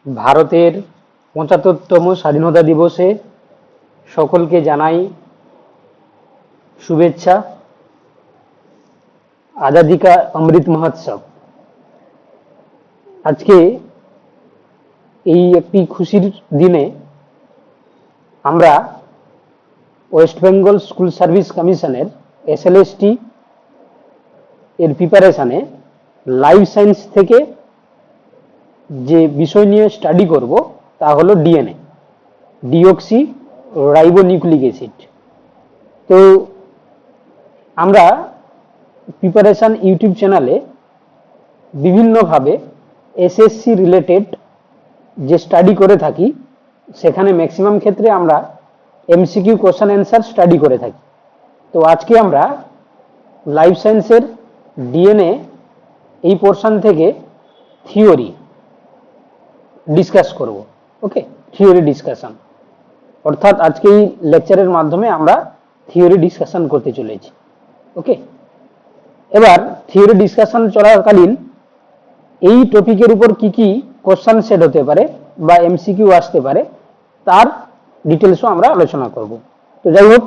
ভারতের ৭৫তম স্বাধীনতা দিবসে সকলকে জানাই শুভেচ্ছা। আজাদি কা অমৃত মহোৎসব। আজকে এই একটি খুশির দিনে আমরা ওয়েস্ট বেঙ্গল স্কুল সার্ভিস কমিশনের এসএলএসটি এর প্রিপারেশনে লাইফ সায়েন্স থেকে যে বিষয় নিয়ে স্টাডি করব তা হলো ডিএনএ, ডিঅক্সি রাইবোনিউক্লিক অ্যাসিড। তো আমরা প্রিপারেশন ইউটিউব চ্যানেলে বিভিন্নভাবে এসএসসি রিলেটেড যে স্টাডি করে থাকি, সেখানে ম্যাক্সিমাম ক্ষেত্রে আমরা এমসিকিউ কোশ্চেন অ্যান্সার স্টাডি করে থাকি। তো আজকে আমরা লাইফ সায়েন্সের ডিএনএ এই পোর্শন থেকে থিওরি ডিসকাস করব। ওকে, থিওরি ডিসকাশন, অর্থাৎ আজকে এই লেকচারের মাধ্যমে আমরা থিওরি ডিসকাশন করতে চলেছি। ওকে, এবার থিওরি ডিসকাশন চলাকালীন এই টপিকের উপর কি কি কোশ্চেন সেট হতে পারে বা এমসিকিউ আসতে পারে তার ডিটেলসও আমরা আলোচনা করব। তো যাই হোক,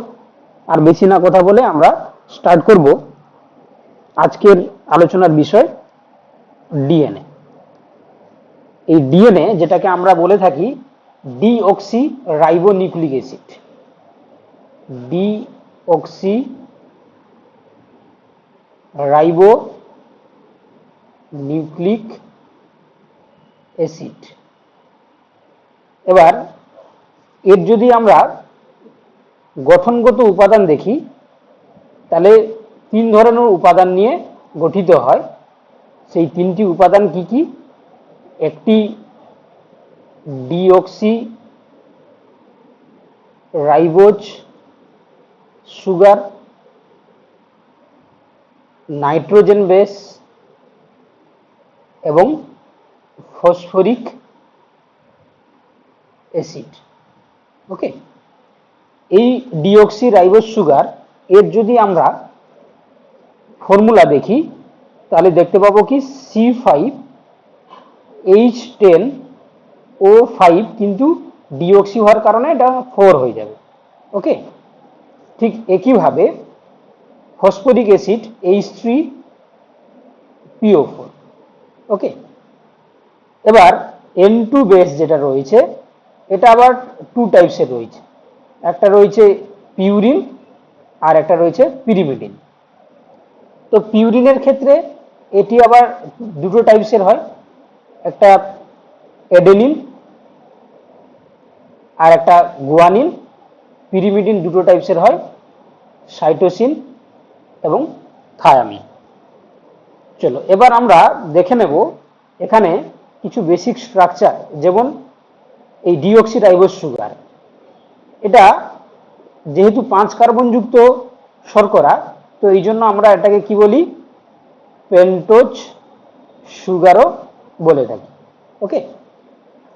আর বেশি না কথা বলে আমরা স্টার্ট করব আজকের আলোচনার বিষয় ডিএনএ। এই ডিএনএ যেটাকে আমরা বলে থাকি deoxy ribonucleic acid, deoxy ribonucleic acid. এবার এর যদি আমরা গঠনগত উপাদান দেখি, তাহলে তিন ধরনের উপাদান নিয়ে গঠিত হয়। সেই তিনটি উপাদান কি কি? একটি deoxy ribose sugar, nitrogen base এবং ফসফরিক অ্যাসিড। ওকে, এই ডিঅক্সি রাইবোজ সুগার এর যদি আমরা ফর্মুলা দেখি, তাহলে দেখতে পাবো কি C5H10O5, কিন্তু ডিঅক্সি হওয়ার কারণে এটা 4 হয়ে যাবে। ওকে, ঠিক একইভাবে ফসফরিক অ্যাসিড H3PO4। ওকে, এবার N2 বেস যেটা রয়েছে, এটা আবার টু টাইপসের রয়েছে। একটা রয়েছে পিউরিন আর একটা রয়েছে পিরিমিডিন। তো পিউরিনের ক্ষেত্রে এটি আবার দুটো টাইপসের হয়, একটা অ্যাডেনিন আর একটা গুয়ানিন। পিরিমিডিন দুটো টাইপসের হয়, সাইটোসিন এবং থায়ামিন। চলো এবার আমরা দেখে নেব এখানে কিছু বেসিক স্ট্রাকচার। যেমন এই ডিঅক্সি রাইবোজ সুগার, এটা যেহেতু 5 কার্বন যুক্ত শর্করা, তো এই জন্য আমরা এটাকে কি বলি? পেন্টোজ সুগারও বলে থাকি। ওকে,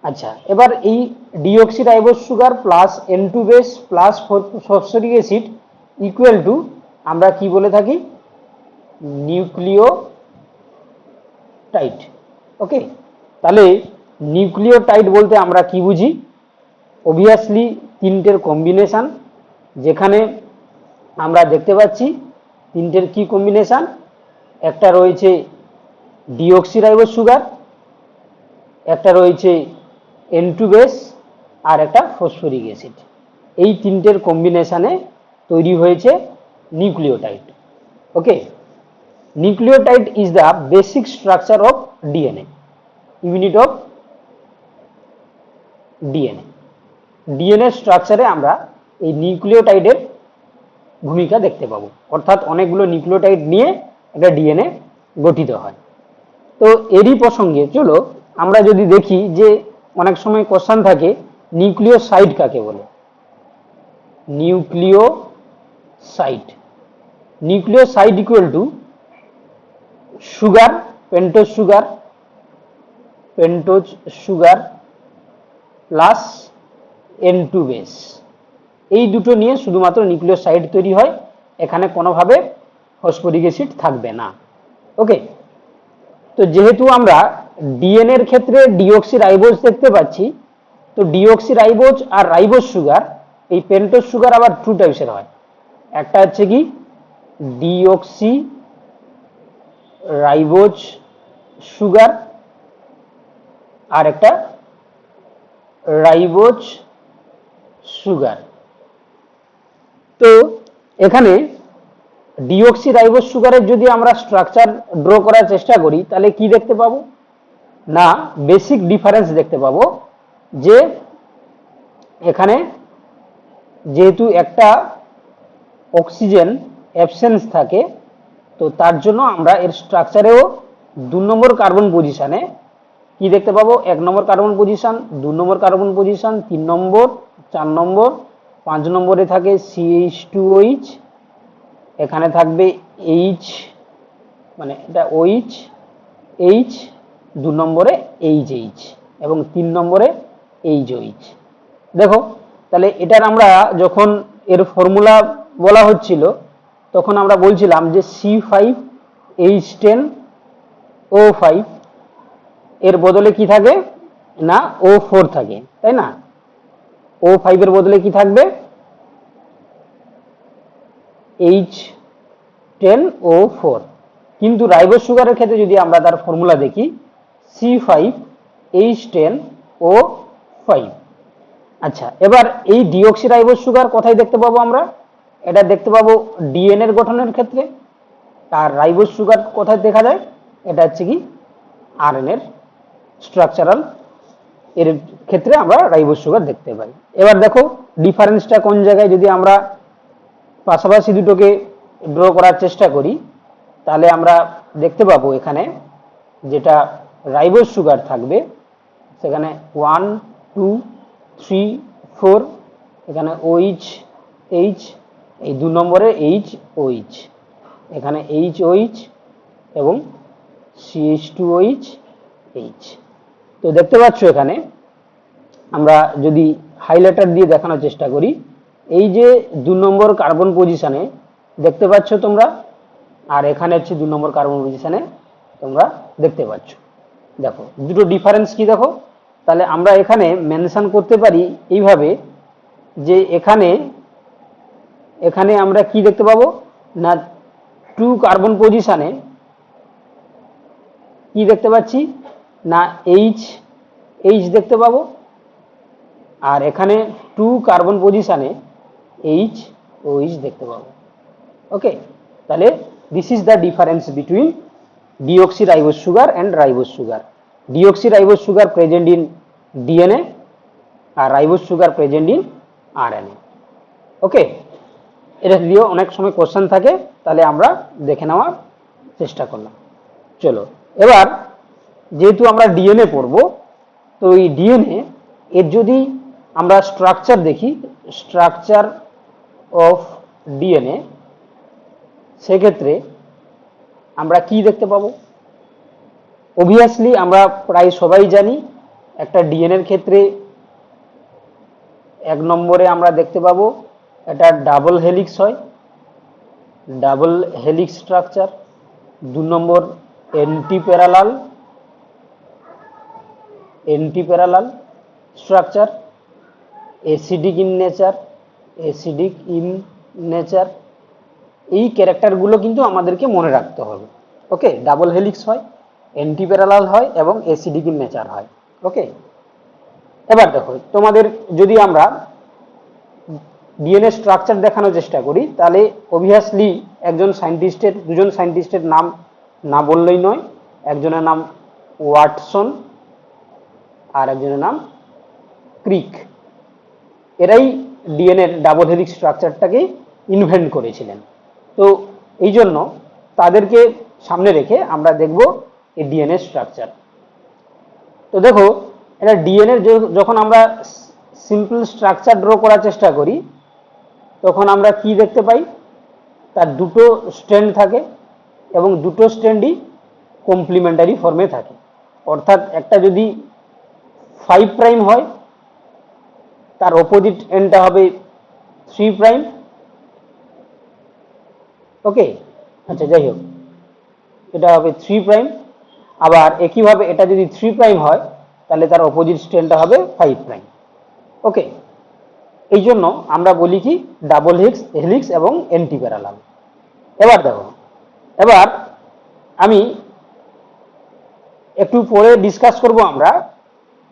আচ্ছা, এবার এই deoxy ribose sugar plus N2 base plus phosphoric acid equal to আমরা কি বলে থাকি? নিউক্লিওটাইড। ওকে, তাহলে নিউক্লিওটাইড বলতে আমরা কি বুঝি? অবভিয়াসলি তিনটের কম্বিনেশন, যেখানে আমরা দেখতে পাচ্ছি তিনটের কি কম্বিনেশন? একটা রয়েছে ডিঅক্সি রাইবোজ সুগার, একটা রয়েছে N2 বেস আর একটা ফসফরিক অ্যাসিড। এই তিনটের কম্বিনেশনে তৈরি হয়েছে nucleotide. Okay, nucleotide is the basic structure of DNA, unit of DNA. DNA স্ট্রাকচারে আমরা এই নিউক্লিওটাইডের ভূমিকা দেখতে পাবো, অর্থাৎ অনেকগুলো নিউক্লিওটাইড নিয়ে একটা ডিএনএ গঠিত হয়। তো এরই প্রসঙ্গে চলো আমরা যদি দেখি যে অনেক সময় কোশ্চেন থাকে নিউক্লিওসাইড কাকে বলে। Nucleoside, nucleoside equal to sugar, pentose sugar plus N2 base. এই দুটো নিয়ে শুধুমাত্র নিউক্লিওসাইড তৈরি হয়, এখানে কোনোভাবে ফসফরিক অ্যাসিড থাকবে না। ওকে, তো যেহেতু আমরা ডিএনএ এর ক্ষেত্রে ডিঅক্সি রাইবোজ দেখতে পাচ্ছি। তো ডিঅক্সি রাইবোজ আর রাইবোজ সুগার, এই পেন্টোজ সুগার আবার টু টাইপসের হয়। একটা হচ্ছে কি ডিঅক্সি রাইবোজ সুগার, আর একটা রাইবোজ সুগার। তো এখানে ডিঅক্সি রাইবোজ সুগারের যদি আমরা স্ট্রাকচার ড্র করার চেষ্টা করি তাহলে কি দেখতে পাবো না, বেসিক ডিফারেন্স দেখতে পাবো যে এখানে যেহেতু একটা অক্সিজেন অ্যাবসেন্স থাকে, তো তার জন্য আমরা এর স্ট্রাকচারেও 2 নম্বর কার্বন পজিশনে কি দেখতে পাবো, 1 নম্বর কার্বন পজিশন, 2 নম্বর কার্বন পজিশন, 3 নম্বর, 4 নম্বর, 5 নম্বরে থাকে CH2OH, এখানে থাকবে H, মানে এটা OH, H, 2 নম্বরে HH এবং 3 নম্বরে HOH। দেখো তাহলে এটার আমরা যখন এর ফর্মুলা বলা হচ্ছিল তখন আমরা বলছিলাম যে C5H10O5 এর বদলে কি থাকে না O4 থাকে, তাই না? O5 এর বদলে কি থাকবে H10O4। কিন্তু রাইবোজ সুগারের ক্ষেত্রে যদি আমরা তার ফর্মুলা দেখি C5H10O5। আচ্ছা, এবার এই ডিঅক্সি রাইবোজ সুগার কোথায় দেখতে পাবো আমরা? এটা দেখতে পাবো ডিএনএ এর গঠনের ক্ষেত্রে। আর রাইবোজ সুগার কোথায় দেখা যায়? এটা হচ্ছে কি আরএনএ এর স্ট্রাকচারাল এর ক্ষেত্রে আমরা রাইবোজ সুগার দেখতে পাই। এবার দেখো ডিফারেন্সটা কোন জায়গায়, যদি আমরা পাশাপাশি দুটোকে ড্র করার চেষ্টা করি তাহলে আমরা দেখতে পাবো এখানে যেটা রাইবোজ সুগার থাকবে সেখানে 1 2 3 4, এখানে OH H, এই 2 নম্বরে HOH, এখানে HOH এবং CH2OH H। তো দেখতে পাচ্ছ এখানে আমরা যদি হাইলাইটার দিয়ে দেখানোর চেষ্টা করি, এই যে 2 নম্বর কার্বন পজিশনে দেখতে পাচ্ছ তোমরা, আর এখানে হচ্ছে 2 নম্বর কার্বন পজিশনে তোমরা দেখতে পাচ্ছ। দেখো দুটো ডিফারেন্স কি দেখো, তাহলে আমরা এখানে মেনশন করতে পারি এইভাবে যে এখানে আমরা কি দেখতে পাবো না 2 কার্বন পজিশনে কি দেখতে পাচ্ছি না H দেখতে পাবো, আর এখানে 2 কার্বন পজিশনে HOH দেখতে পাবো। ওকে, তাহলে this is the difference between deoxyribose sugar and ribose sugar. Deoxyribose sugar present in DNA আর ribose sugar present in RNA. Okay, এটা দিয়েও অনেক সময় কোশ্চেন থাকে, তাহলে আমরা দেখে নেওয়ার চেষ্টা করলাম। চলো এবার যেহেতু আমরা ডিএনএ পড়বো, তো এই ডিএনএ এর যদি আমরা স্ট্রাকচার দেখি, স্ট্রাকচার অফ ডিএনএ, সেক্ষেত্রে আমরা কি দেখতে পাবো? অবভিয়াসলি আমরা প্রায় সবাই জানি একটা ডিএনএ এর ক্ষেত্রে 1 নম্বরে আমরা দেখতে পাবো এটা ডাবল হেলিক্স হয়, double helix structure. 2 number antiparallel structure, acidic in nature. এই ক্যারেক্টারগুলো কিন্তু আমাদেরকে মনে রাখতে হবে। ওকে, ডাবল হেলিক্স হয়, অ্যান্টিপ্যারালাল হয় এবং অ্যাসিডিক ইন নেচার হয়। ওকে, এবার দেখো তোমাদের যদি আমরা ডিএনএ স্ট্রাকচার দেখানোর চেষ্টা করি তাহলে অবভিয়াসলি দুজন সায়েন্টিস্টের নাম না বললেই নয়। একজনের নাম ওয়াটসন আর একজনের নাম ক্রিক। এরাই ডিএনএ এর ডাবল হেলিক্স স্ট্রাকচারটাকে ইনভেন্ট করেছিলেন। তো এই জন্য তাদেরকে সামনে রেখে আমরা দেখব এই ডিএনএ স্ট্রাকচার। তো দেখো এটা ডিএনএ যখন আমরা সিম্পল স্ট্রাকচার ড্র করার চেষ্টা করি তখন আমরা কি দেখতে পাই, তার দুটো স্ট্র্যান্ড থাকে এবং দুটো স্ট্র্যান্ডই কমপ্লিমেন্টারি ফর্মে থাকে। অর্থাৎ একটা যদি 5 প্রাইম হয় তার অপোজিট এন্ডটা হবে 3 প্রাইম। ওকে, আচ্ছা যাই হোক, এটা হবে 3 প্রাইম। আবার একইভাবে এটা যদি 3 প্রাইম হয় তাহলে তার অপোজিট স্ট্র্যান্ডটা হবে 5 প্রাইম। ওকে, এই জন্য আমরা বলি কি ডাবল হেলিক্স এবং অ্যান্টি প্যারালাল। এবার দেখো, এবার আমি একটু পরে ডিসকাস করব আমরা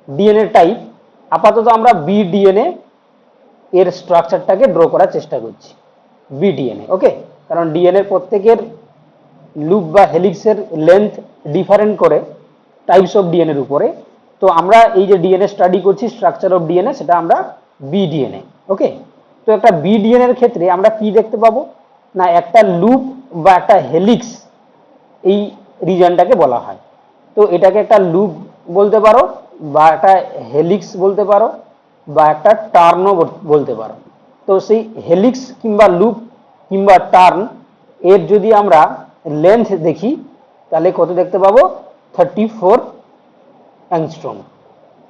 ডিএনএ টাইপ। আপাতত আমরা বিডিএনএ এর স্ট্রাকচারটাকে ড্র করার চেষ্টা করছি, বিডিএনএ। ওকে, কারণ ডিএনএ প্রত্যেকের লুপ বা হেলিক্সের লেন্থ ডিফারেন্ট করে টাইপস অফ ডিএনএ এর উপরে। তো আমরা এই যে ডিএনএ স্টাডি করছি স্ট্রাকচার অফ ডিএনএ, সেটা আমরা বিডিএনএ। ওকে, তো একটা বিডিএনএ এর ক্ষেত্রে আমরা কি দেখতে পাবো না, একটা লুপ বা একটা হেলিক্স এই রিজনটাকে বলা হয়। তো এটাকে একটা লুপ বলতে পারো, বা একটা হেলিক্স বলতে পারো, বা একটা টার্নও বলতে পারো। তো সেই হেলিক্স কিংবা লুপ কিংবা টার্ন এর যদি আমরা লেন্থ দেখি তাহলে কত দেখতে পাবো, 34 অ্যাংস্ট্রম।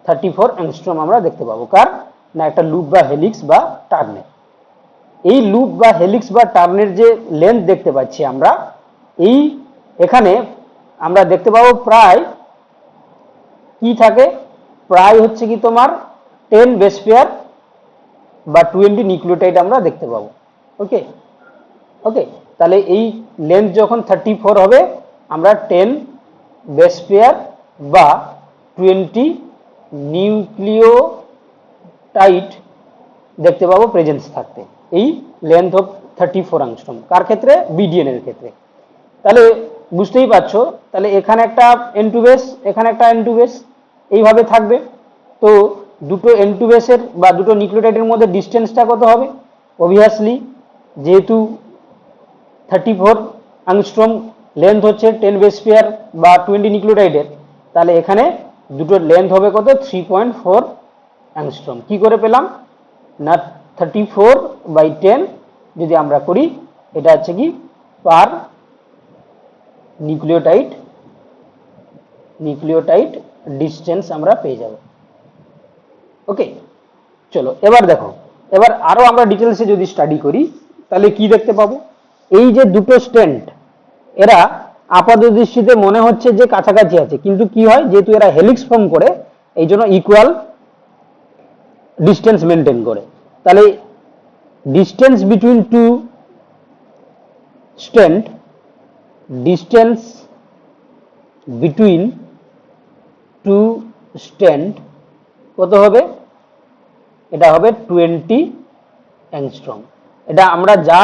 34 অ্যাংস্ট্রম আমরা দেখতে পাবো কার না, একটা লুপ বা হেলিক্স বা টার্নের। এই লুপ বা হেলিক্স বা টার্নের যে লেন্থ দেখতে পাচ্ছি আমরা, এই এখানে আমরা দেখতে পাবো প্রায় কি থাকে, প্রায় হচ্ছে কি তোমার 10 বেস পেয়ার বা 20 নিউক্লিওটাইড আমরা দেখতে পাবো। ওকে, ওকে, তাহলে এই লেন্থ যখন 34 হবে আমরা 10 বেস পেয়ার বা 20 নিউক্লিওটাইড দেখতে পাবো প্রেজেন্স থাকতে, এই লেন্থ অফ 34 অ্যাংস্ট্রম। কার ক্ষেত্রে? বিডিএনএ এর ক্ষেত্রে। তাহলে বুঝতেই পারছো, তাহলে এখানে একটা N2 বেস, এখানে একটা N2 বেস, এইভাবে থাকবে। তো দুটো N2 বেসের বা দুটো নিউক্লিওটাইডের মধ্যে ডিস্টেন্সটা কত হবে? অবভিয়াসলি যেহেতু 34 অ্যাংস্ট্রম লেন্থ হচ্ছে 10 বেস পেয়ার বা 20 নিউক্লিওটাইডের, তাহলে এখানে দুটো লেন্থ হবে কত? 3.4 অ্যাংস্ট্রম। কি করে পেলাম না, 34/10 যদি আমরা করি, এটা হচ্ছে কি পার নিউক্লিওটাইড ডিস্টেন্স আমরা পেয়ে যাব। ওকে, চলো এবার দেখো, এবার আরো আমরা ডিটেলসে যদি স্টাডি করি তাহলে কি দেখতে পাবো, এই যে দুটো স্ট্র্যান্ড এরা আপাত দৃষ্টিতে মনে হচ্ছে যে কাছাকাছি আছে, কিন্তু কি হয়, যেহেতু এরা হেলিক্স ফর্ম করে এই জন্য ইকুয়াল ডিস্টেন্স মেনটেন করে। তাহলে distance between two strand, distance between two strand কত হবে? এটা হবে 20 অ্যাংস্ট্রম। এটা আমরা যা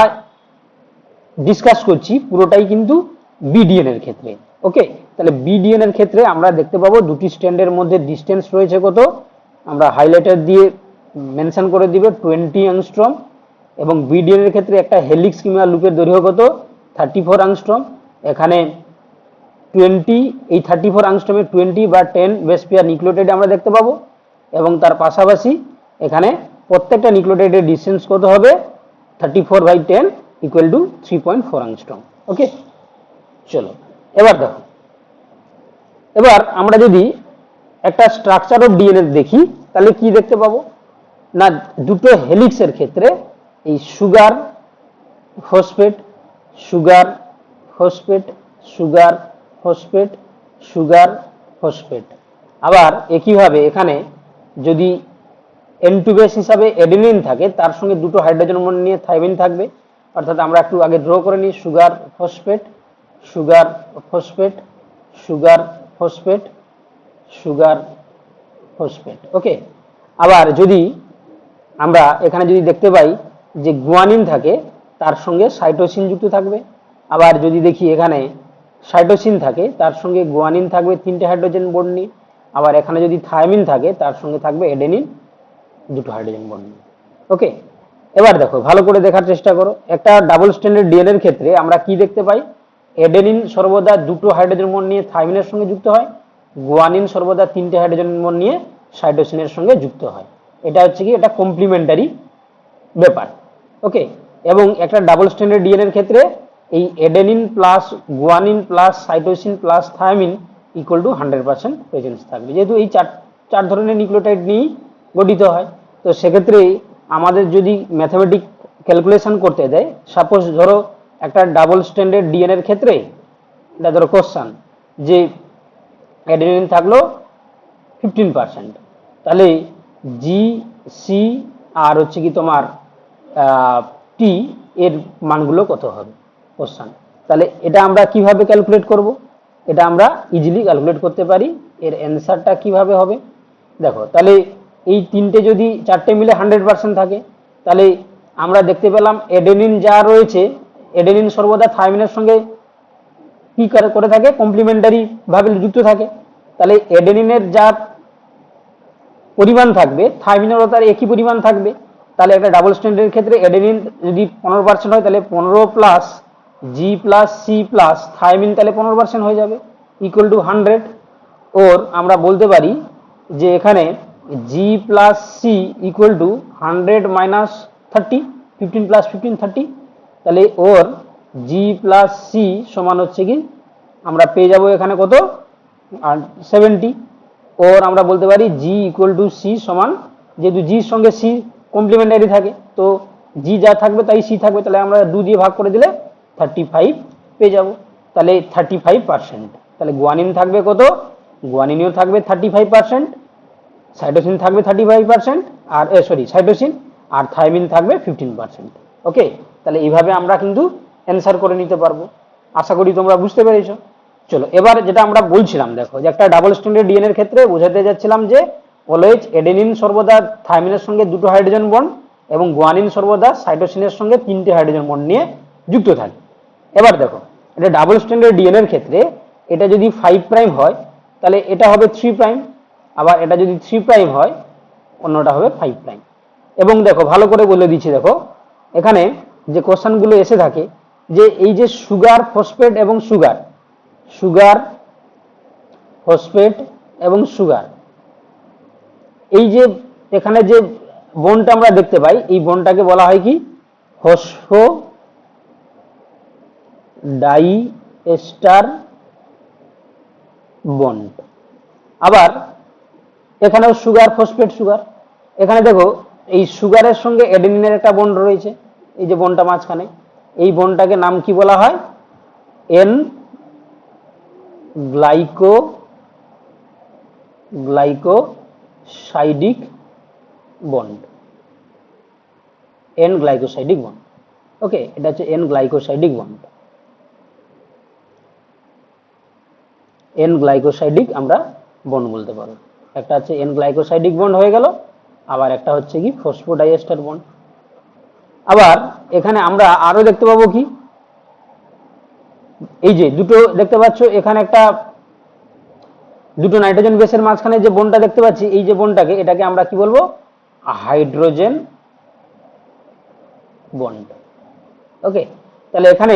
ডিসকাস করছি পুরোটাই কিন্তু বিডিএন এর ক্ষেত্রে। ওকে, তাহলে বিডিএন এর ক্ষেত্রে আমরা দেখতে পাবো দুটি স্ট্র্যান্ডের মধ্যে ডিস্টেন্স রয়েছে কত, আমরা হাইলাইটার দিয়ে মেনশন করে দিব 20 অ্যাংস্ট্রম। এবং বিডিএন এর ক্ষেত্রে একটা হেলিক্স কিংবা লুপের দৈর্ঘ্য কত? 34 অ্যাংস্ট্রম। এখানে 20, এই 34 অ্যাংস্ট্রমে 20 বা 10 বেস পেয়ার নিউক্লিওটাইড আমরা দেখতে পাবো। এবং তার পাশাপাশি এখানে প্রত্যেকটা নিউক্লিওটাইডের ডিস্টেন্স কত হবে? 34/10 ইকুয়াল টু 3.4 অ্যাংস্ট্রম। ওকে, চলো এবার দেখো, এবার আমরা যদি একটা স্ট্রাকচার অফ ডিএনএ দেখি তাহলে কি দেখতে পাবো না, দুটো হেলিক্সের ক্ষেত্রে এই sugar phosphate, sugar phosphate, sugar phosphate, sugar phosphate. আবার একইভাবে এখানে যদি N2 বেস হিসাবে এডেনিন থাকে, তার সঙ্গে দুটো হাইড্রোজেন বন্ড নিয়ে থাইমিন থাকবে। অর্থাৎ আমরা একটু আগে ড্র করে নিই, sugar phosphate, sugar phosphate, sugar phosphate, sugar phosphate. Okay, আবার যদি আমরা এখানে যদি দেখতে পাই যে গুয়ানিন থাকে, তার সঙ্গে সাইটোসিন যুক্ত থাকবে। আবার যদি দেখি এখানে সাইটোসিন থাকে, তার সঙ্গে গুয়ানিন থাকবে 3টে হাইড্রোজেন বন্ড নিয়ে। আবার এখানে যদি থাইমিন থাকে, তার সঙ্গে থাকবে এডেনিন 2টো হাইড্রোজেন বন্ড নিয়ে। ওকে, এবার দেখো ভালো করে দেখার চেষ্টা করো, একটা ডাবল স্ট্যান্ডার্ড ডিএনএ এর ক্ষেত্রে আমরা কি দেখতে পাই, এডেনিন সর্বদা 2টো হাইড্রোজেন বন্ড নিয়ে থাইমিনের সঙ্গে যুক্ত হয়, গুয়ানিন সর্বদা 3টে হাইড্রোজেন বন্ড নিয়ে সাইটোসিনের সঙ্গে যুক্ত হয়। এটা হচ্ছে কি, এটা কমপ্লিমেন্টারি ব্যাপার। ওকে, এবং একটা ডাবল স্ট্যান্ডার্ড ডিএনএ এর ক্ষেত্রে এই adenine plus guanine plus cytosine plus thymine equal to 100% presence থাকবে, যেহেতু এই চার ধরনের নিউক্লিওটাইড নিয়েই গঠিত হয়। তো সেক্ষেত্রে আমাদের যদি ম্যাথমেটিক ক্যালকুলেশন করতে দেয়, সাপোজ ধরো একটা ডাবল স্ট্যান্ডার্ড ডিএনএ এর ক্ষেত্রে, এটা ধরো কোশ্চেন যে অ্যাডেনিন থাকলো 15%। তাহলে জি, সি আর হচ্ছে কি তোমার টি এর মানগুলো কত হবে কোশ্চেন। তাহলে এটা আমরা কিভাবে ক্যালকুলেট করব? এটা আমরা ইজিলি ক্যালকুলেট করতে পারি। এর অ্যান্সারটা কিভাবে হবে দেখো। তাহলে এই তিনটে যদি চারটে মিলে 100% থাকে, তাহলে আমরা দেখতে পেলাম অ্যাডেনিন যা রয়েছে, অ্যাডেনিন সর্বদা থাইমিনের সঙ্গে কি করে থাকে, কমপ্লিমেন্টারি ভাবে যুক্ত থাকে। তাহলে অ্যাডেনিনের যা পরিমাণ থাকবে থাইমিনেরও তার একই পরিমাণ থাকবে। তাহলে একটা ডাবল স্ট্যান্ডের ক্ষেত্রে অ্যাডেনিন যদি 15% হয়, তাহলে 15 plus G plus C plus thymine তাহলে 15% হয়ে যাবে, ইকুয়াল টু 100। ওর আমরা বলতে পারি যে এখানে G plus C equal to 100 minus 30, 15 plus 15 30। তাহলে ওর জি প্লাস সি সমান হচ্ছে কি আমরা পেয়ে যাব এখানে কত 70। ওর আমরা বলতে পারি জি ইকুয়াল টু সি সমান, যেহেতু জির সঙ্গে সি কমপ্লিমেন্টারি থাকে, তো জি যা থাকবে তাই সি থাকবে, তাহলে আমরা 2 দিয়ে ভাগ করে দিলে 35 পেয়ে যাব। তাহলে 35%। তাহলে গুয়ানিন থাকবে কত, গুয়ানিনও থাকবে 35%, সাইটোসিন থাকবে 35%, আর সাইটোসিন আর থাইমিন থাকবে 15%। ওকে, তাহলে এইভাবে আমরা কিন্তু অ্যান্সার করে নিতে পারবো। আশা করি তোমরা বুঝতে পেরেছো। চলো এবার যেটা আমরা বলছিলাম, দেখো যে একটা ডাবল স্ট্যান্ডার্ড ডিএনএ এর ক্ষেত্রে বোঝাতে যাচ্ছিলাম যে অলওয়েজ অ্যাডেনিন সর্বদা থাইমিনের সঙ্গে 2টো হাইড্রোজেন বন্ড এবং গুয়ানিন সর্বদা সাইটোসিনের সঙ্গে 3টে হাইড্রোজেন বন্ড নিয়ে যুক্ত থাকে। এবার দেখো এটা ডাবল স্ট্যান্ডার্ড ডিএনএ এর ক্ষেত্রে এটা যদি 5 প্রাইম হয়, তাহলে এটা হবে 3 প্রাইম, আবার এটা যদি 3 প্রাইম হয় অন্যটা হবে 5 প্রাইম। এবং দেখো ভালো করে বলে দিচ্ছি, দেখো এখানে যে কোশ্চেনগুলো এসে থাকে যে এই যে সুগার ফসফেট এবং সুগার, সুগার ফসফেট এবং সুগার, এই যে এখানে যে বন্ডটা আমরা দেখতে পাই, এই বন্ডটাকে বলা হয় কি ফসফো ডাইএস্টার বন্ড। আবার এখানেও সুগার ফসফেট সুগার, এখানে দেখো এই সুগারের সঙ্গে অ্যাডেনিনের একটা বন্ড রয়েছে, এই যে বন্ডটা মাঝখানে, এই বন্ডটাকে নাম কি বলা হয়, N glycosidic bond, N glycosidic bond. Okay, এটা হচ্ছে N glycosidic bond, N glycosidic আমরা বন্ড বলতে পারো। একটা হচ্ছে এন গ্লাইকোসাইডিক বন্ড হয়ে গেল, আবার একটা হচ্ছে কি ফসফোডাইএস্টার বন্ড। আবার এখানে আমরা আরো দেখতে পাবো কি, এই যে দুটো দেখতে পাচ্ছ এখানে একটা দুটো নাইট্রোজেন বেসের মাঝখানে যে বন্ডটা দেখতে পাচ্ছি, এই যে বন্ডটাকে এটাকে আমরা কি বলবো, হাইড্রোজেন বন্ড। ওকে, তাহলে এখানে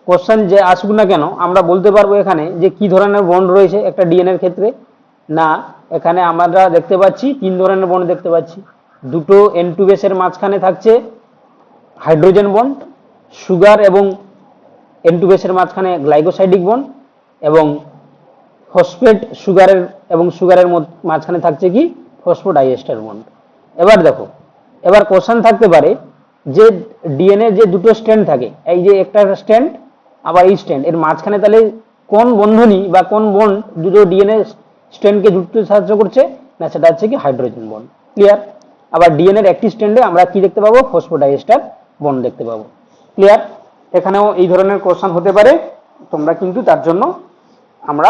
কোশ্চেন যে আসুক না কেন আমরা বলতে পারবো এখানে যে কি ধরনের বন্ড রয়েছে একটা ডিএনএ এর ক্ষেত্রে। না, এখানে আমরা দেখতে পাচ্ছি 3 ধরনের বন্ড দেখতে পাচ্ছি। দুটো N2 বেসের মাঝখানে থাকছে হাইড্রোজেন বন্ড, সুগার এবং N2 বেসের মাঝখানে গ্লাইকোসাইডিক বন্ড, এবং ফসফেট সুগারের এবং সুগারের মাঝখানে থাকছে কি ফসফোডাইএস্টার বন্ড। এবার দেখো, এবার কোশ্চেন থাকতে পারে যে ডিএনএ যে দুটো স্ট্র্যান্ড থাকে, এই যে একটা স্ট্র্যান্ড আবার এই স্ট্র্যান্ড, এর মাঝখানে তাহলে কোন বন্ধনী বা কোন বন্ড দুটো ডিএনএ স্ট্র্যান্ডকে যুক্ত সাহায্য করছে, না সেটা হচ্ছে কি হাইড্রোজেন বন্ড। ক্লিয়ার? আবার ডিএনএ এর একটি স্ট্র্যান্ডে আমরা কি দেখতে পাবো, ফসফোডাইএস্টার বন্ড দেখতে পাবো। ক্লিয়ার? এখানেও এই ধরনের কোশ্চেন হতে পারে, তোমরা কিন্তু তার জন্য আমরা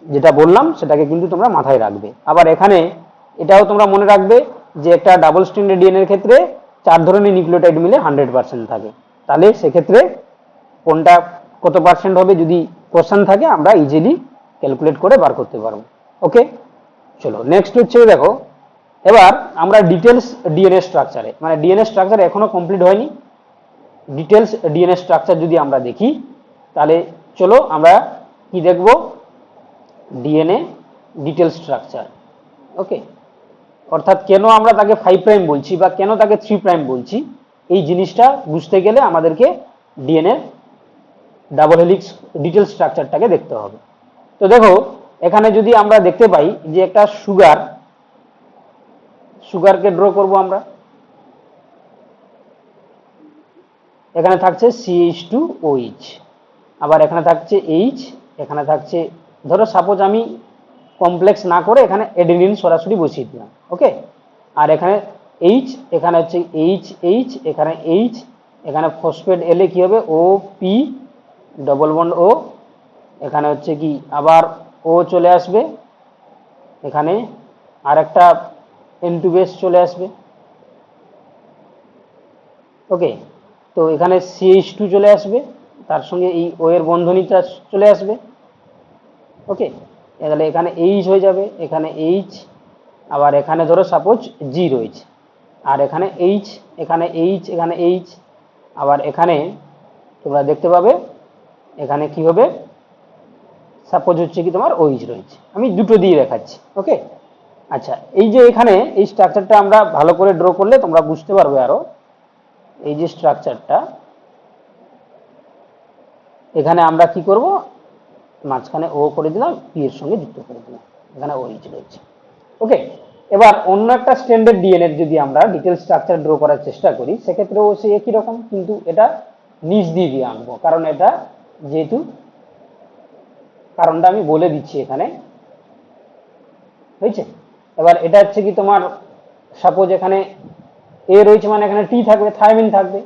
যেটা বললাম সেটাকে কিন্তু তোমরা মাথায় রাখবে। আবার এখানে এটাও তোমরা মনে রাখবে যে একটা ডাবল স্ট্যান্ডার্ড ডিএনএ এর ক্ষেত্রে 4 ধরনের নিউক্লিওটাইড মিলে 100% থাকে। তাহলে সেক্ষেত্রে কোনটা কত পার্সেন্ট হবে যদি কোশ্চেন থাকে আমরা ইজিলি ক্যালকুলেট করে বার করতে পারবো। ওকে, চলো নেক্সট হচ্ছে দেখো, এবার আমরা ডিটেলস ডিএনএ স্ট্রাকচারে, মানে ডিএনএ স্ট্রাকচার এখনো কমপ্লিট হয়নি, ডিটেলস ডিএনএ স্ট্রাকচার যদি আমরা দেখি, তাহলে চলো আমরা কি দেখব, ডিএনএ ডিটেল স্ট্রাকচার। ওকে, অর্থাৎ কেন আমরা তাকে 5 প্রাইম বলছি বা কেন তাকে 3 প্রাইম বলছি, এই জিনিসটা বুঝতে গেলে আমাদেরকে ডিএনএ ডাবল হেলিক্স ডিটেল স্ট্রাকচারটাকে দেখতে হবে। তো দেখো এখানে যদি আমরা দেখতে পাই যে একটা সুগারকে ড্র করব আমরা, এখানে থাকছে CH2OH, আবার এখানে থাকছে H, এখানে থাকছে, ধরো সাপোজ আমি কমপ্লেক্স না করে এখানে এডেনিন সরাসরি বসিয়ে দিলাম। ওকে, আর এখানে এইচ, এখানে হচ্ছে এইচ এইচ, এখানে এইচ, এখানে ফসফেট এলে কি হবে ও পি ডবল বন্ড ও, এখানে হচ্ছে কি আবার ও চলে আসবে, এখানে আর একটা N2 বেস চলে আসবে। ওকে, তো এখানে CH2 চলে আসবে, তার সঙ্গে এই ও এর বন্ধনীটা চলে আসবে। ওকে, তাহলে এখানে এইচ হয়ে যাবে, এখানে এইচ, আবার এখানে ধরো সাপোজ জি রয়েছে, আর এখানে এইচ, এখানে এইচ, এখানে এইচ, আবার এখানে তোমরা দেখতে পাবে এখানে কি হবে, সাপোজ হচ্ছে কি তোমার ওইচ রয়েছে। আমি দুটো দিয়ে দেখাচ্ছি। ওকে, আচ্ছা, এই যে এখানে এই স্ট্রাকচারটা আমরা ভালো করে ড্র করলে তোমরা বুঝতে পারবে আরো। এই যে স্ট্রাকচারটা, এখানে আমরা কি করব, মাঝখানে ও করে দিলাম, পি এর সঙ্গে যুক্ত করে দিলাম, এখানে ওইচ রয়েছে। ওকে, এবার অন্য একটা স্ট্যান্ডার্ড ডিএনএ যদি আমরা ডিটেল স্ট্রাকচার ড্র করার চেষ্টা করি, সেক্ষেত্রেও সে একই রকম, কিন্তু এটা নিচ দিয়ে আনবো, কারণ এটা যেহেতু, কারণটা আমি বলে দিচ্ছি এখানে, হয়েছে। এবার এটা হচ্ছে কি তোমার সাপোজ এখানে এ রয়েছে, মানে এখানে টি থাকবে, থায়ামিন থাকবে।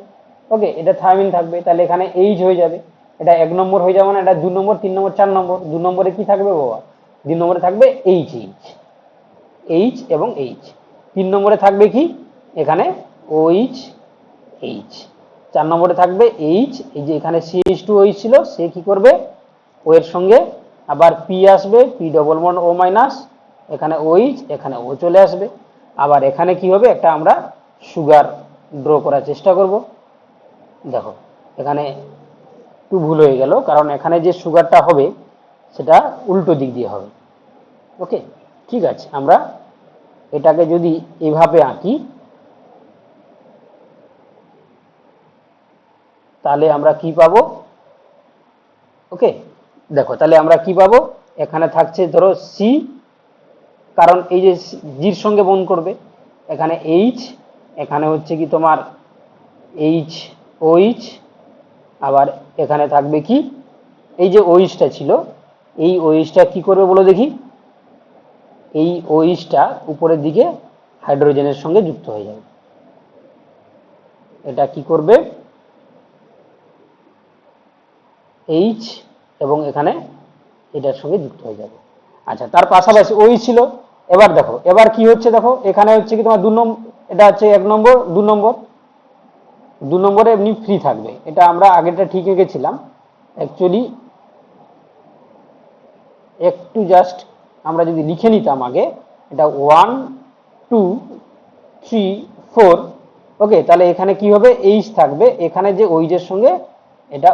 ওকে, এটা থায়ামিন থাকবে, তাহলে এখানে এইচ হয়ে যাবে, এটা 1 নম্বর হয়ে যাবে, না এটা 2 নম্বর, 3 নম্বর, 4 নম্বর। 2 নম্বরে কি থাকবে বাবা, 2 নম্বরে থাকবে এইচ এইচ, এইচ এবং এইচ। 3 নম্বরে থাকবে কি, এখানে ওইচ এইচ। 4 নম্বরে থাকবে এইচ, এই যে এখানে CH2OH ছিল, সে কি করবে, ও এর সঙ্গে আবার পি আসবে, পি ডবল বন্ড ও মাইনাস, এখানে ওইচ, এখানে ও চলে আসবে। আবার এখানে কি হবে, একটা আমরা সুগার ড্র করার চেষ্টা করব। দেখো এখানে একটু ভুল হয়ে গেল, কারণ এখানে যে সুগারটা হবে সেটা উল্টো দিক দিয়ে হবে। ওকে, ঠিক আছে, আমরা এটাকে যদি এভাবে আঁকি, তাহলে আমরা কি পাবো। ওকে, দেখো তাহলে আমরা কি পাবো, এখানে থাকছে ধরো সি, কারণ এই যে জির সঙ্গে বন্ধ করবে, এখানে এইচ, এখানে হচ্ছে কি তোমার এইচ ওইচ, আবার এখানে থাকবে কি, এই যে ওইচটা ছিল, এই ওইচটা কি করবে বলো দেখি, এই ওইচটা উপরের দিকে হাইড্রোজেনের সঙ্গে যুক্ত হয়ে যাবে। এটা কি করবে, এইচ এবং এখানে এটার সঙ্গে যুক্ত হয়ে যাবে। আচ্ছা, তার পাশাপাশি ওই ছিল। এবার দেখো, এবার কি হচ্ছে, দেখো এখানে হচ্ছে কি তোমার 2 নম্বর, এটা হচ্ছে 1 নম্বর, 2 নম্বর, 2 নম্বরে এমনি ফ্রি থাকবে, এটা আমরা আগেরটা ঠিক রেখেছিলাম। অ্যাকচুয়ালি একটু জাস্ট আমরা যদি লিখে নিতাম আগে, এটা 1 2 3 4। ওকে, তাহলে এখানে কি হবে, এইচ থাকবে, এখানে যে ওইচের সঙ্গে এটা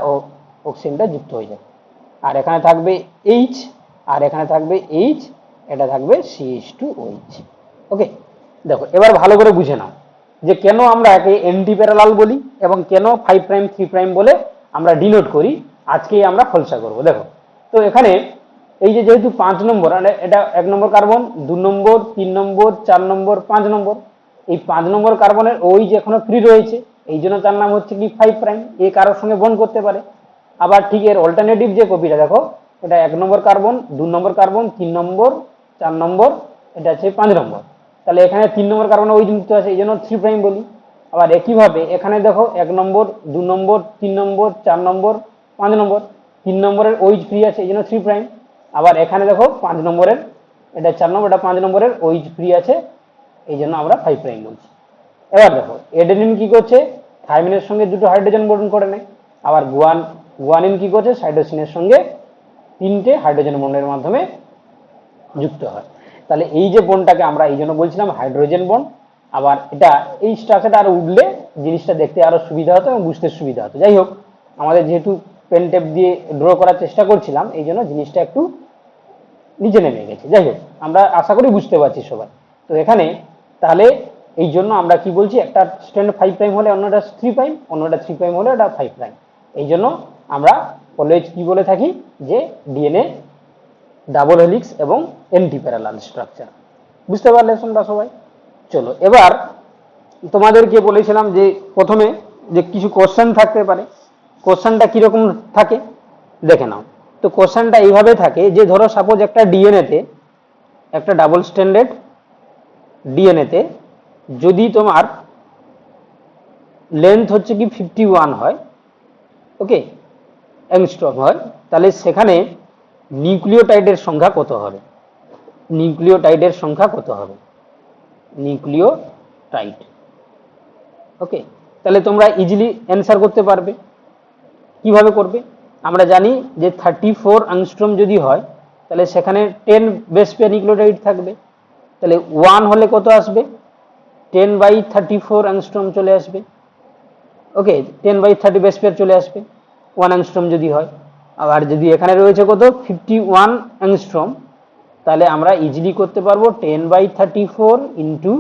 অক্সিজেনটা যুক্ত হয়ে যাবে, আর এখানে থাকবে এইচ, আর এখানে থাকবে এইচ, এটা থাকবে CH2OH। ওকে, দেখো এবার ভালো করে বুঝে নাও যে কেন আমরা একে এন্টি প্যারালাল বলি এবং কেন 5 প্রাইম 3 প্রাইম বলে আমরা ডিনোট করি, আজকেই আমরা খোলসা করব। দেখো, তো এখানে এই যে যেহেতু 5 নম্বর, এটা 1 নম্বর কার্বন, 2 নম্বর, 3 নম্বর, 4 নম্বর, 5 নম্বর, এই 5 নম্বর কার্বনের ওই যে এখনো ফ্রি রয়েছে, এই জন্য তার নাম হচ্ছে কি 5 প্রাইম। এ কারোর সঙ্গে বন্ড করতে পারে। আবার ঠিক এর অল্টারনেটিভ যে কপিটা দেখো, এটা 1 নম্বর কার্বন, 2 নম্বর কার্বন, 3 নম্বর, 4 নম্বর, এটা হচ্ছে 5 নম্বর। তাহলে এখানে 3 নম্বর কার্বন ওই যুক্ত আছে, এই জন্য 3 প্রাইম বলি। আবার একইভাবে এখানে দেখো 1 নম্বর, 2 নম্বর, 3 নম্বর, 4 নম্বর, 5 নম্বর, 3 নম্বরের ওইচ ফ্রি আছে, এই জন্য 3 প্রাইম। আবার এখানে দেখো 5 নম্বরের, এটা 4 নম্বর, এটা 5 নম্বরের ওইচ ফ্রি আছে, এই জন্য আমরা 5 প্রাইম বলছি। এবার দেখো এডেনিন কি করছে, থাইমিনের সঙ্গে দুটো হাইড্রোজেন বন্ড করে নেয়। আবার গুয়ানিন কি করছে, সাইটোসিনের সঙ্গে 3টে হাইড্রোজেন বন্ডের মাধ্যমে যুক্ত হয়। তাহলে এই যে বন্ডটাকে আমরা এই জন্য বলছিলাম হাইড্রোজেন বন্ড। আবার এটা এই স্ট্রাকচারটা আরো উঠলে জিনিসটা দেখতে আরো সুবিধা হতো এবং বুঝতে সুবিধা হতো। যাই হোক, আমাদের যেহেতু পেন টেপ দিয়ে ড্র করার চেষ্টা করছিলাম, এই জন্য জিনিসটা একটু নিচে নেমে গেছে। যাই হোক, আমরা আশা করি বুঝতে পারছি সবাই। তো এখানে তাহলে এই জন্য আমরা কি বলছি, একটা স্ট্যান্ড 5 প্রাইম হলে অন্যটা 3 প্রাইম, অন্যটা 3 প্রাইম হলে এটা 5 প্রাইম। এই জন্য আমরা অলওয়েজ কি বলে থাকি যে ডিএনএ ডাবল হেলিক্স এবং এন্টি প্যারালাল স্ট্রাকচার। বুঝতে পারলে তোমরা সবাই? চলো, এবার তোমাদেরকে বলেছিলাম যে প্রথমে যে কিছু কোশ্চেন থাকতে পারে। কোশ্চেনটা কিরকম থাকে দেখে নাও। তো কোশ্চেনটা এইভাবে থাকে যে ধরো সাপোজ একটা ডিএনএতে একটা ডাবল স্ট্যান্ডার্ড ডিএনএতে যদি তোমার লেন্থ হচ্ছে কি 51 হয়, ওকে, অ্যাংস্ট্রম হয়, তাহলে সেখানে নিউক্লিওটাইডের সংখ্যা কত হবে? নিউক্লিওটাইডের সংখ্যা কত হবে? নিউক্লিওটাইড, ওকে। তাহলে তোমরা ইজিলি অ্যান্সার করতে পারবে। কিভাবে করবে? আমরা জানি যে 34 অ্যাংস্ট্রম যদি হয় তাহলে সেখানে 10 বেস পেয়ার নিউক্লিওটাইড থাকবে। তাহলে 1 হলে কত আসবে? 10/34 অ্যাংস্ট্রম চলে আসবে, ওকে, 10/30 বেস পেয়ার চলে আসবে 1 অ্যাংস্ট্রম যদি হয়। আবার যদি এখানে রয়েছে কত 51 অ্যাংস্ট্রম, তাহলে আমরা ইজিলি করতে পারবো 10/34 ইন্টু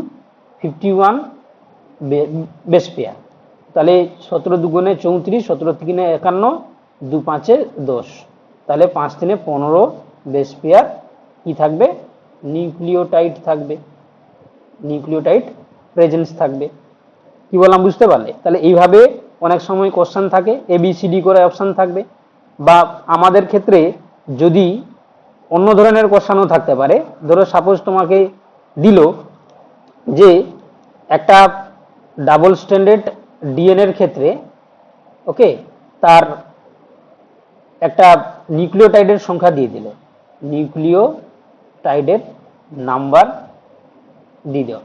51 বেস পেয়ার। তাহলে 17 দুগুণে 34, 17 তিনে 51, 2 5 10, তাহলে 5 3 15 বেস পেয়ার কি থাকবে? নিউক্লিওটাইড থাকবে, নিউক্লিওটাইড প্রেজেন্স থাকবে। কি বললাম বুঝতে পারলে? তাহলে এইভাবে অনেক সময় কোশ্চেন থাকে, ABCD করে অপশন থাকবে, বা আমাদের ক্ষেত্রে যদি অন্য ধরনের কোশ্চেনও থাকতে পারে। ধরো সাপোজ তোমাকে দিল যে একটা ডাবল স্ট্যান্ডার্ড ডিএনএর ক্ষেত্রে, ওকে, তার একটা নিউক্লিওটাইডের সংখ্যা দিয়ে দিল, নিউক্লিওটাইডের নাম্বার দিয়ে দিল।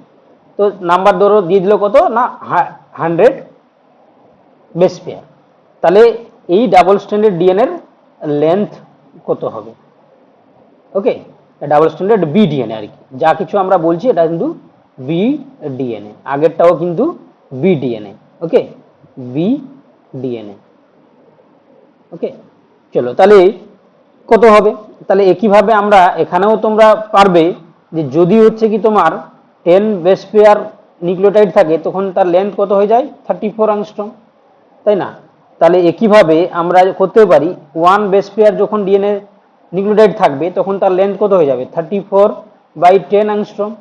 তো নাম্বার ধরো দিয়ে দিল কত না 100 বেস পেয়ার। তাহলে এই ডাবল স্ট্যান্ডার্ড ডিএনএর লেন্থ কত হবে? ওকে, ডাবল স্ট্যান্ডার্ড বি ডিএনএ আর কি, যা কিছু আমরা বলছি এটা কিন্তু বি ডিএনএ, আগেরটাও কিন্তু বি ডিএনএ, ওকে, বি ডিএনএ, ওকে। চলো তাহলে কত হবে? তাহলে একইভাবে আমরা এখানেও তোমরা পারবে যে যদি হচ্ছে কি তোমার 10 বেস পেয়ার নিউক্লিওটাইড থাকে তখন তার লেন্থ কত হয়ে যায়? 34 অ্যাংস্ট্রম, তাই না? তাহলে একইভাবে আমরা করতে পারি 1 বেস পেয়ার যখন ডিএনএ নিউক্লিওটাইড থাকবে তখন তার লেন্থ কত হয়ে যাবে? 34/10 অ্যাংস্ট্রম।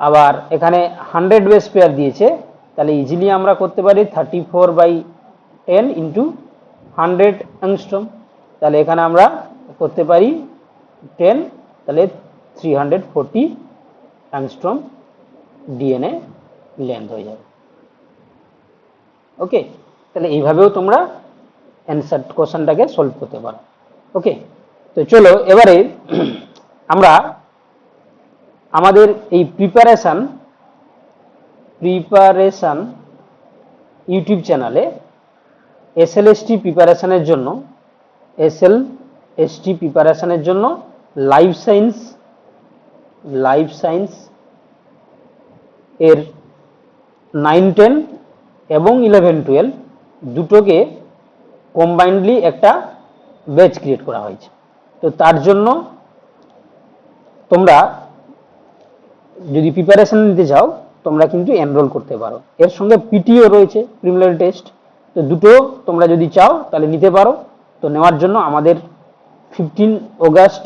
আবার এখানে 100 বেস পেয়ার দিয়েছে, তাহলে ইজিলি আমরা করতে পারি 34/10 ইন্টু 100 অ্যাংস্ট্রম। তাহলে এখানে আমরা করতে পারি 10, তাহলে 340 অ্যাংস্ট্রম ডিএনএ লেন্থ হয়ে যাবে, ওকে। তাহলে এইভাবেও তোমরা অ্যান্সার কোশ্চেনটাকে সলভ করতে পারো, ওকে। তো চলো এবারে আমরা আমাদের এই প্রিপারেশন ইউটিউব চ্যানেলে এসএলএসটি প্রিপারেশনের জন্য লাইফ সায়েন্স এর 9, 10 এবং 11, 12 দুটোকে কম্বাইন্ডলি একটা ব্যাচ ক্রিয়েট করা হয়েছে। তো তার জন্য তোমরা যদি প্রিপারেশন নিতে চাও তোমরা কিন্তু এনরোল করতে পারো। এর সঙ্গে পিটিও রয়েছে, প্রিলিমিনারি টেস্ট, তো দুটো তোমরা যদি চাও তাহলে নিতে পারো। তো নেওয়ার জন্য আমাদের 15 অগাস্ট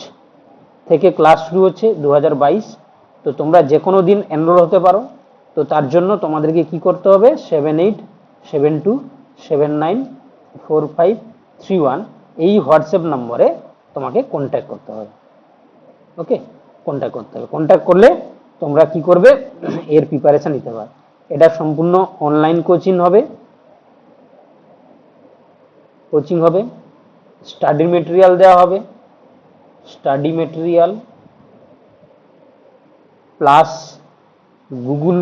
থেকে ক্লাস শুরু হচ্ছে 2022। তো তোমরা যে কোনো দিন এনরোল হতে পারো। তো তার জন্য তোমাদেরকে কি করতে হবে? 7872794531 এই হোয়াটসঅ্যাপ নম্বরে তোমাকে কন্ট্যাক্ট করতে হবে, ওকে, কন্ট্যাক্ট করতে হবে। কন্ট্যাক্ট করলে তোমরা কি করবে? এর প্রিপারেশন নিতে পারবে। এটা সম্পূর্ণ অনলাইন কোচিং হবে, স্টাডি মেটেরিয়াল দেওয়া হবে, study material plus Google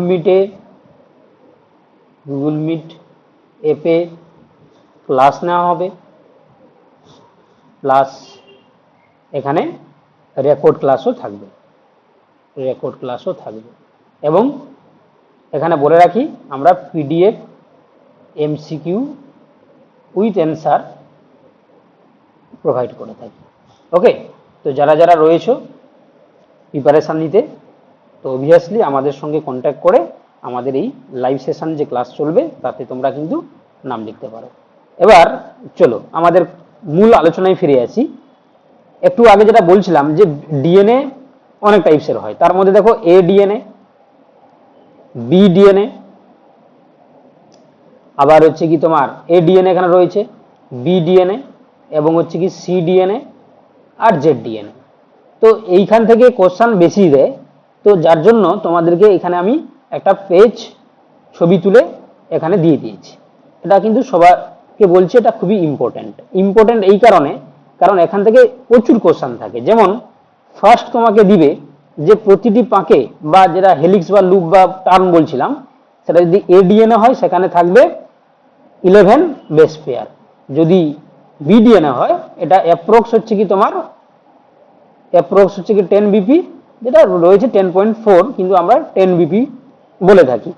Meet অ্যাপে ক্লাস নেওয়া হবে, প্লাস এখানে রেকর্ড ক্লাসও থাকবে, এবং এখানে বলে রাখি আমরা PDF MCQ with answer provide করে থাকি, ওকে। তো যারা রয়েছে প্রিপারেশান নিতে, তো অবভিয়াসলি আমাদের সঙ্গে কন্ট্যাক্ট করে আমাদের এই লাইভ সেশন যে ক্লাস চলবে তাতে তোমরা কিন্তু নাম লিখতে পারো। এবার চলো আমাদের মূল আলোচনায় ফিরে আসি। একটু আগে যেটা বলছিলাম যে ডিএনএ অনেক টাইপসের হয়, তার মধ্যে দেখো এ ডিএনএ, বি ডিএনএ, আবার হচ্ছে কি তোমার এ ডিএনএ এখানে রয়েছে, বি ডিএনএ এবং হচ্ছে কি সি ডিএনএ আর জেড ডিএনএ। তো তো এইখান থেকে কোশ্চান বেশি দেয়, তো যার জন্য তোমাদেরকে এখানে আমি একটা পেজ ছবি তুলে এখানে দিয়ে দিয়েছি। এটা কিন্তু সবাইকে বলছি, এটা খুবই ইম্পর্টেন্ট এই কারণে, কারণ এখান থেকে প্রচুর কোশ্চান থাকে। যেমন ফার্স্ট তোমাকে দিবে যে প্রতিটি পাকে বা যেটা হেলিক্স বা লুপ বা টার্ন বলছিলাম, সেটা যদি এডিএনএ হয় সেখানে থাকবে 11 বেস পেয়ার। যদি বিডিএনএ হয় এটা অ্যাপ্রক্স হচ্ছে কি তোমার 10 বিপি, যেটা রয়েছে 10.4, কিন্তু আমরা 10 বিপি বলে থাকি।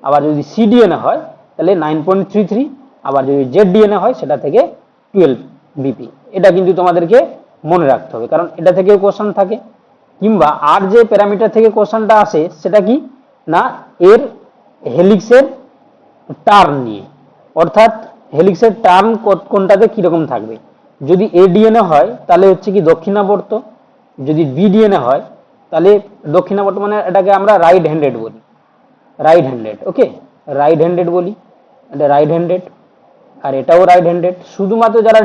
আবার যদি সিডিএনএ হয় তাহলে 9.33, আবার যদি জেডডিএনএ হয় সেটা থেকে 12 বিপি। এটা কিন্তু তোমাদেরকে মনে রাখতে হবে, কারণ এটা থেকেও কোশ্চেন থাকে। কিংবা আর যে প্যারামিটার থেকে কোশ্চেনটা আসে সেটা কি না, এর হেলিক্সের টার্ন নিয়ে, অর্থাৎ হেলিক্সের টার্ন কোনটাতে কিরকম থাকবে। যদি এডিএনএ হয় তাহলে হচ্ছে কি দক্ষিণাবর্ত, যদি বিডিএনএ হয় তাহলে দক্ষিণাবর্ত মানে এটাকে আমরা রাইট হ্যান্ডেড বলি, রাইট হ্যান্ডেড, ওকে, রাইট হ্যান্ডেড বলি, এটা রাইট হ্যান্ডেড। আর এটাও রাইট হ্যান্ডেড। শুধুমাত্র যারা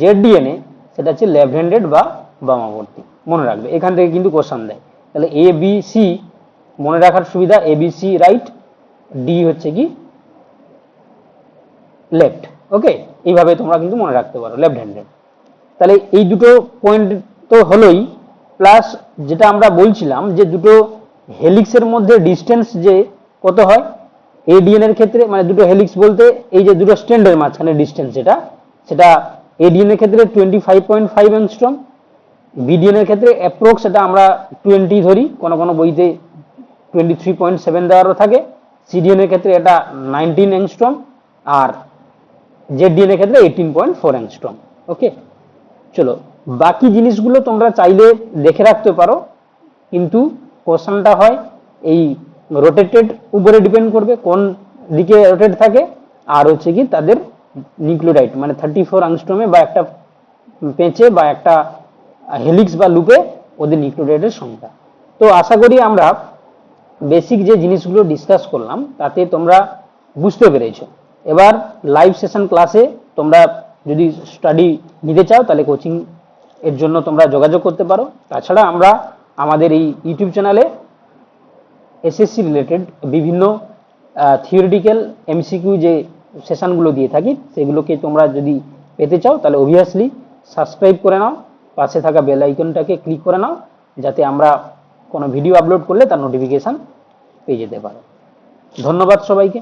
জেডডিএনএ সেটা হচ্ছে লেফট হ্যান্ডেড বা বামাবর্তী, মনে রাখবে। এখান থেকে কিন্তু কোশ্চেন দেয়। তাহলে এ বি সি মনে রাখার সুবিধা, A B C right, D হচ্ছে কি লেফট, ওকে। এইভাবে তোমরা কিন্তু মনে রাখতে পারো লেফট হ্যান্ডেড। তাহলে এই দুটো পয়েন্ট তো হলোই, প্লাস যেটা আমরা বলছিলাম যে দুটো হেলিক্সের মধ্যে ডিস্টেন্স যে কত হয় এডিএন এর ক্ষেত্রে, মানে দুটো হেলিক্স বলতে এই যে দুটো স্ট্র্যান্ডের মাঝখানে ডিস্টেন্স সেটা এডিএন এর ক্ষেত্রে 25.5 অ্যাংস্ট্রম, বিডিএন এর ক্ষেত্রে অ্যাপ্রক্স এটা আমরা 20 ধরি, কোনো কোনো বইতে 23.7 দেওয়ারও থাকে। সিডিএন এর ক্ষেত্রে এটা 19 অ্যাংস্ট্রম, আর জেডডিএন এর ক্ষেত্রে 18.4 অ্যাংস্ট্রম, ওকে। চলো, বাকি জিনিসগুলো তোমরা চাইলে দেখে রাখতে পারো, কিন্তু কোশ্চেনটা হয় এই রোটেটেড উপরে ডিপেন্ড করবে, কোন দিকে রোটেট থাকে, আর হচ্ছে কি তাদের নিউক্লিওটাইড মানে 34 অ্যাংস্ট্রমে বা একটা পেঁচে বা একটা হেলিক্স বা লুপে ওদের নিউক্লিওটাইডের সংখ্যা। তো আশা করি আমরা বেসিক যে জিনিসগুলো ডিসকাস করলাম তাতে তোমরা বুঝতে পেরেছো। এবার লাইভ সেশন ক্লাসে তোমরা যদি স্টাডি নিতে চাও তাহলে কোচিং এর জন্য তোমরা যোগাযোগ করতে পারো। তাছাড়া আমরা আমাদের এই ইউটিউব চ্যানেলে এসএসসি রিলেটেড বিভিন্ন থিওরিটিক্যাল এমসিকিউ যে সেশনগুলো দিয়ে থাকি, সেগুলোকে তোমরা যদি পেতে চাও তাহলে অবভিয়াসলি সাবস্ক্রাইব করে নাও, পাশে থাকা বেল আইকনটাকে ক্লিক করে নাও, যাতে আমরা কোনো ভিডিও আপলোড করলে তার নোটিফিকেশন পেয়ে যেতে পারো। ধন্যবাদ সবাইকে।